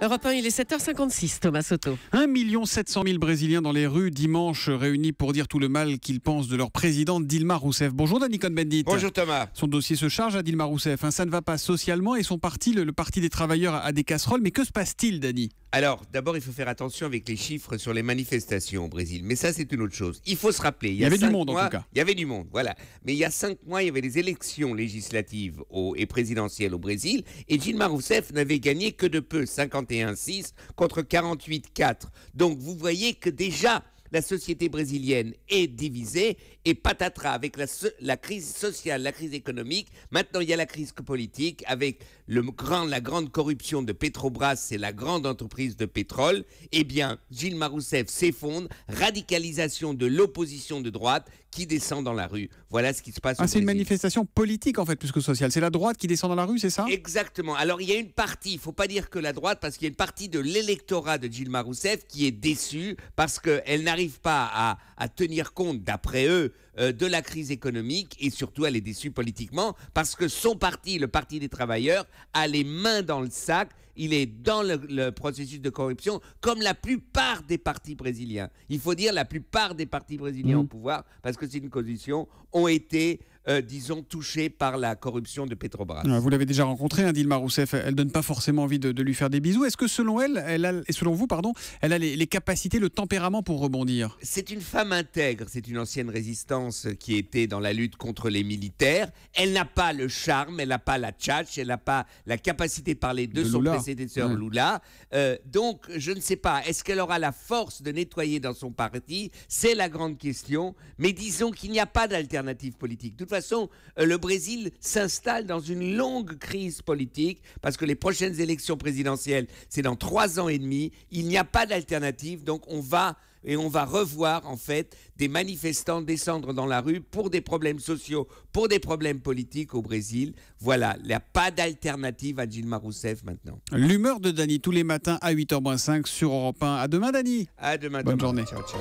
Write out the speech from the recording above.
Europe 1, il est 7h56, Thomas Soto. 1 700 000 Brésiliens dans les rues dimanche réunis pour dire tout le mal qu'ils pensent de leur présidente Dilma Rousseff. Bonjour Dany Cohn-Bendit. Bonjour Thomas. Son dossier se charge à Dilma Rousseff. Ça ne va pas socialement et son parti, le Parti des travailleurs, a des casseroles. Mais que se passe-t-il, Dany ? Alors, d'abord, il faut faire attention avec les chiffres sur les manifestations au Brésil. Mais ça, c'est une autre chose. Il faut se rappeler. Il y avait du monde, en tout cas. Il y avait du monde, voilà. Mais il y a 5 mois, il y avait les élections législatives et présidentielles au Brésil. Et Dilma Rousseff n'avait gagné que de peu, 51,6 contre 48,4. Donc, vous voyez que déjà, la société brésilienne est divisée et patatras avec la crise sociale, la crise économique. Maintenant, il y a la crise politique avec la grande corruption de Petrobras, c'est la grande entreprise de pétrole. Eh bien, Dilma Rousseff s'effondre, radicalisation de l'opposition de droite qui descend dans la rue. Voilà ce qui se passe au Brésil. C'est une manifestation politique en fait, plus que sociale. C'est la droite qui descend dans la rue, c'est ça ? Exactement. Alors, il y a une partie, il ne faut pas dire que la droite, parce qu'il y a une partie de l'électorat de Dilma Rousseff qui est déçue parce qu'elle n'arrive pas à tenir compte, d'après eux, de la crise économique, et surtout elle est déçue politiquement parce que son parti, le Parti des travailleurs, a les mains dans le sac. Il est dans le processus de corruption comme la plupart des partis brésiliens. Il faut dire la plupart des partis brésiliens au pouvoir, parce que c'est une condition, ont été disons, touchés par la corruption de Petrobras. Vous l'avez déjà rencontrée, Dilma Rousseff. Elle ne donne pas forcément envie de lui faire des bisous. Est-ce que selon elle, selon vous, elle a les capacités, le tempérament pour rebondir ? C'est une femme intègre. C'est une ancienne résistance qui était dans la lutte contre les militaires. Elle n'a pas le charme, elle n'a pas la tchatch, elle n'a pas la capacité de parler de son prédécesseur Lula. Donc, je ne sais pas. Est-ce qu'elle aura la force de nettoyer dans son parti ? C'est la grande question. Mais disons qu'il n'y a pas d'alternative politique. De toute façon, le Brésil s'installe dans une longue crise politique parce que les prochaines élections présidentielles, c'est dans 3 ans et demi. Il n'y a pas d'alternative, donc on va revoir en fait des manifestants descendre dans la rue pour des problèmes sociaux, pour des problèmes politiques au Brésil. Voilà, il n'y a pas d'alternative à Dilma Rousseff maintenant. L'humeur de Dany tous les matins à 8h05 sur Europe 1. À demain, Dany. À demain. Bonne journée. Ciao, ciao.